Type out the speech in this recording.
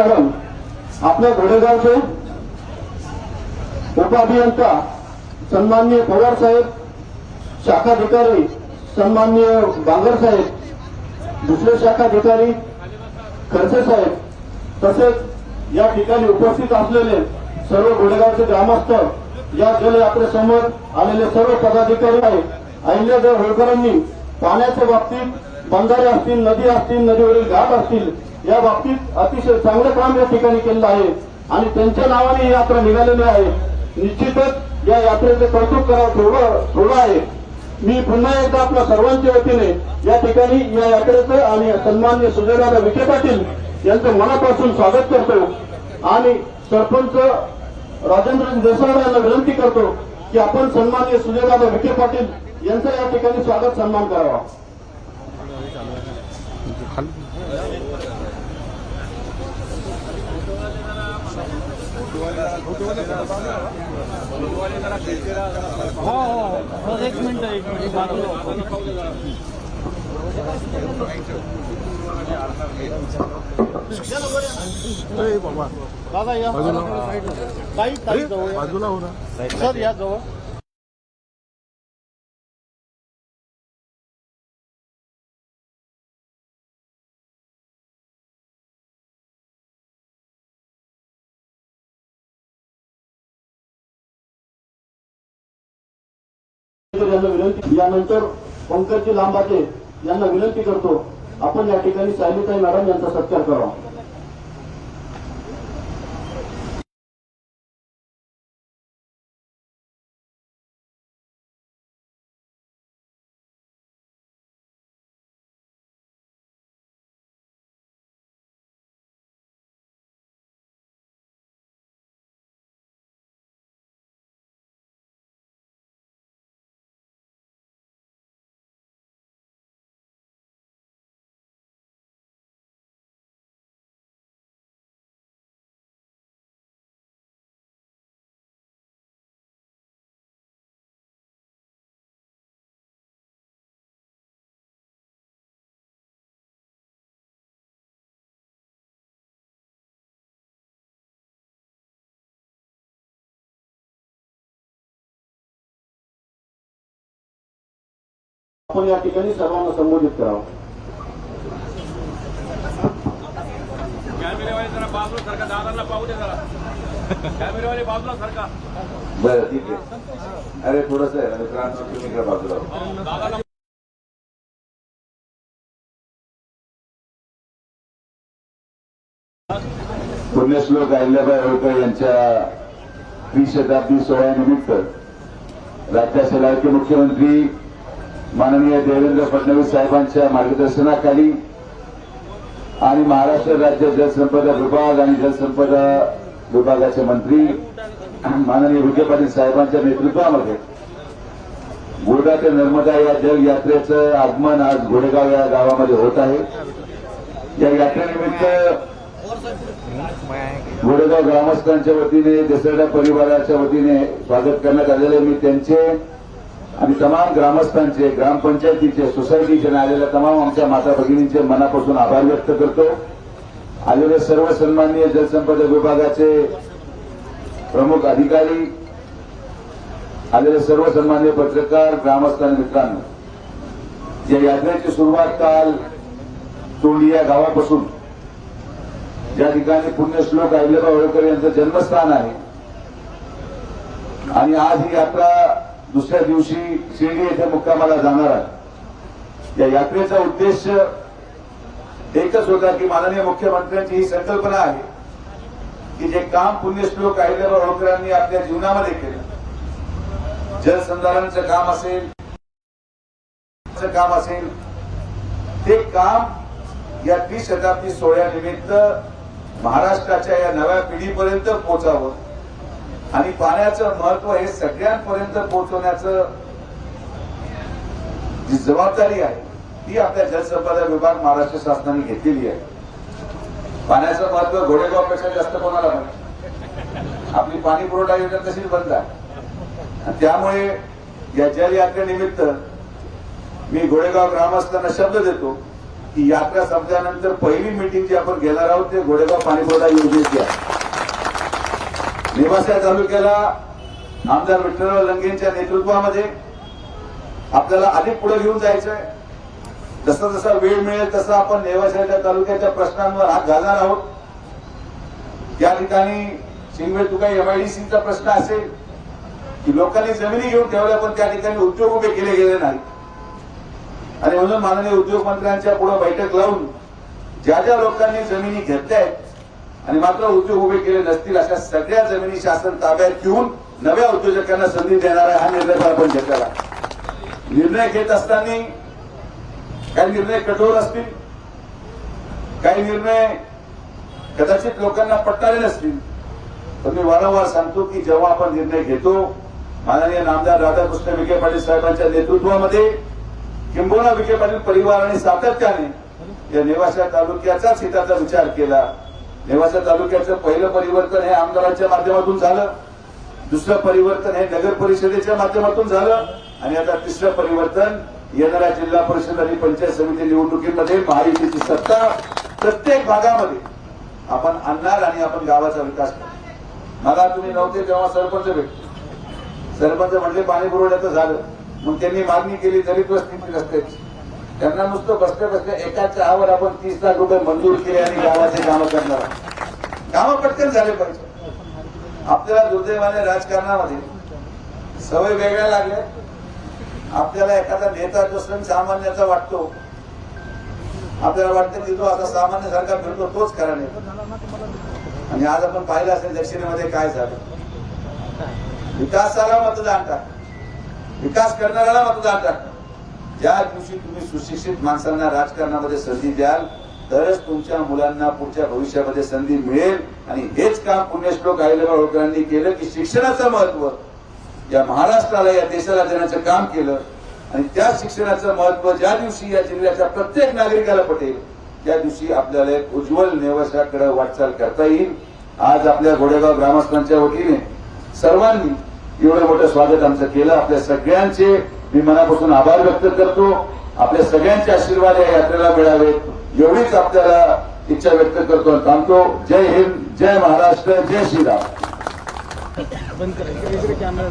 Madam आपल्या घोडेगावचे उपाभियंता सन्माननीय पवार साहेब, शाखाधिकारी सन्माननीय बांगर साहेब, दुसरे शाखाधिकारी खडसे साहेब, तसेच या ठिकाणी उपस्थित असलेले सर्व घोडेगावचे ग्रामस्थ, या जलयात्रेसमोर आलेले सर्व पदाधिकारी आहे. अहिल्यादेवी होळकरांनी पाण्याच्या बाबतीत बंधारे असतील, नदी असतील, नदीवरील घाट असतील, या बाबतीत अतिशय चांगलं काम या ठिकाणी केलेलं आहे आणि त्यांच्या नावाने ही यात्रा निघालेली आहे. निश्चितच या यात्रेचे कौतुक करावं थोडं आहे. मी पुन्हा एकदा आपल्या सर्वांच्या वतीने या ठिकाणी या यात्रेचं आणि सन्माननीय सुजयदादा विखे पाटील यांचं मनापासून स्वागत करतो आणि सरपंच राजेंद्र देसाई यांना विनंती करतो की आपण सन्माननीय सुजयदादा विखे पाटील यांचं या ठिकाणी स्वागत सन्मान करावा. एक मिनिट दादा या बाजूला हो ना सर, या जवळ. विनंती, यानंतर पंकजी लांबाचे यांना विनंती करतो आपण या ठिकाणी सायलीताई मॅडम यांचा सत्कार करावा. आपण या ठिकाणी सर्वांना संबोधित करावं. कॅमेरेवाले जरा बाजूला सरका, दादांना पाहू दे जरा. कॅमेरेवाले बाजूला सरका. बरं ठीक आहे. अरे थोडंसं आहे मित्रांनो, तुम्ही का बाजूला. पुण्यश्लोक अहिल्याबाई होळकर यांच्या 20 शताब्दी सोहळ्यानिमित्त राज्याचे लाडके मुख्यमंत्री माननीय देवेंद्र फडणवीस साहेबांच्या मार्गदर्शनाखाली आणि महाराष्ट्र राज्य जलसंपदा विभाग आणि जलसंपदा विभागाचे मंत्री माननीय विखे पाटील साहेबांच्या नेतृत्वामध्ये घोडा ते नर्मदा या जल यात्रेचं आगमन आज घोडेगाव या गावामध्ये होत आहे. या यात्रेनिमित्त घोडेगाव ग्रामस्थांच्या वतीने, देसरडा परिवाराच्या वतीने स्वागत करण्यात आलेले मी त्यांचे आणि तमाम ग्रामस्थांचे, ग्रामपंचायतीचे, सोसायटीचे आलेल्या तमाम आमच्या माता भगिनींचे मनापासून आभार व्यक्त करतो. आलेले सर्व सन्माननीय जलसंपदा विभागाचे प्रमुख अधिकारी, आलेले सर्व सन्माननीय पत्रकार, ग्रामस्थ आणि मित्रांनो, या यात्रेची सुरुवात काल तोंडी या गावापासून, ज्या ठिकाणी पुण्यश्लोक अहिल्याबाई होळकर यांचं जन्मस्थान आहे, आणि आज ही यात्रा दुसऱ्या दिवशी शिर्डी येथे मुक्कामाला जाणार आहे. या यात्रेचा उद्देश एकच होता की माननीय मुख्यमंत्र्यांची ही संकल्पना आहे की जे काम पुण्यश्लोक अहिल्याबाई होळकरांनी आपल्या जीवनामध्ये केलं, जलसंधारणाचं काम असेल, ते काम या 20 शताब्दी सोहळ्यानिमित्त महाराष्ट्राच्या या नव्या पिढीपर्यंत पोहोचावं आणि पाण्याचं महत्व हे सगळ्यांपर्यंत पोहोचवण्याचं जी जबाबदारी आहे ती आपल्या जलसंपदा विभाग महाराष्ट्र शासनाने घेतलेली आहे. पाण्याचं महत्व घोडेगावपेक्षा जास्त कोणाला माहिती. आपली पाणी पुरवठा योजना तशीच बंद आहे. त्यामुळे या जल यात्रेनिमित्त मी घोडेगाव ग्रामस्थांना शब्द देतो की यात्रा संपल्यानंतर पहिली मीटिंग जी आपण घेणार आहोत ते घोडेगाव पाणीपुरवठा योजनेची आहे. नेवासा तालुक्याला आमदार विठ्ठलराव लंगेंच्या नेतृत्वामध्ये आपल्याला अधिक पुढे घेऊन जायचंय. जसा जसा वेळ मिळेल तसा आपण नेवासा तालुक्याच्या प्रश्नांवर हात घालणार आहोत. त्या ठिकाणी शिंगवे तुकाई एमआयडीसीचा प्रश्न असेल की लोकांनी जमिनी घेऊन ठेवल्या पण त्या ठिकाणी उद्योग उभे केले गेले नाही आणि म्हणून माननीय उद्योग मंत्र्यांच्या पुढे बैठक लावून ज्या ज्या लोकांनी जमिनी घेतल्या आहेत आणि मात्र उद्योग उभे केले नसतील अशा सगळ्या जमिनी शासन ताब्यात घेऊन नव्या उद्योजकांना संधी देणार आहे. हा निर्णय आपण घेतलेला. निर्णय घेत असताना काही निर्णय कठोर असतील, काही निर्णय कदाचित लोकांना पटणारे नसतील, पण मी वारंवार सांगतो की जेव्हा आपण निर्णय घेतो माननीय नामदार राधाकृष्ण विखे पाटील साहेबांच्या नेतृत्वामध्ये किंबहुना विखे पाटील परिवाराने सातत्याने या नेवासा तालुक्याचाच हिताचा विचार केला. नेवासा तालुक्याचं पहिलं परिवर्तन हे आमदारांच्या माध्यमातून झालं, दुसरं परिवर्तन हे नगर परिषदेच्या माध्यमातून झालं आणि आता तिसरं परिवर्तन येणाऱ्या जिल्हा परिषद आणि पंचायत समिती निवडणुकीमध्ये महायुतीची सत्ता प्रत्येक भागामध्ये आपण आणणार आणि आपण गावाचा विकास करणार. मला तुम्ही नव्हते तेव्हा सरपंच भेटले. सरपंच म्हटले पाणी पुरवठ्याचं झालं, मग त्यांनी मागणी केली दलित वस्तीची रस्त्याची. त्यांना नुसतं बसल्या बसल्या एका चहावर आपण 30 लाख रुपये मंजूर केले आणि गावाचे कामं करणार. कामं पटकन झाले पाहिजे. आपल्याला दुर्दैवाने राजकारणामध्ये सवय वेगळ्या लागल्या. आपल्याला एखादा नेता जो सर्वसामान्याचा वाटतो, आपल्याला वाटतं की तो आता सामान्यासारखा फिरतो तोच खरा नेता. आणि आज आपण पाहिलं असेल दक्षिणेमध्ये काय झालं. विकासाला मतदान टाक, विकास करणाऱ्याला मतदान टाक. ज्या दिवशी तुम्ही सुशिक्षित माणसांना राजकारणामध्ये संधी द्याल तरच तुमच्या मुलांना पुढच्या भविष्यामध्ये संधी मिळेल. आणि हेच काम पुण्यश्लोक अहिल्याबाई होळकरांनी केलं की शिक्षणाचं महत्व या महाराष्ट्राला या देशाला देण्याचं काम केलं. आणि त्या शिक्षणाचं महत्व ज्या दिवशी या जिल्ह्याच्या प्रत्येक नागरिकाला पटेल त्या दिवशी आपल्याला एक उज्ज्वल नेवासाकडे वाटचाल करता येईल. आज आपल्या घोडेगाव ग्रामस्थांच्या वतीने सर्वांनी एवढं मोठं स्वागत आमचं केलं. आपल्या सगळ्यांचे मी मनापासून आभार व्यक्त करतो. आपल्या सगळ्यांचे आशीर्वाद या यात्रेला मिळावेत एवढीच आपल्याला इच्छा व्यक्त करतो. थांबतो. जय हिंद, जय महाराष्ट्र, जय श्रीराम. बंद करा. इकडे कॅमेरा.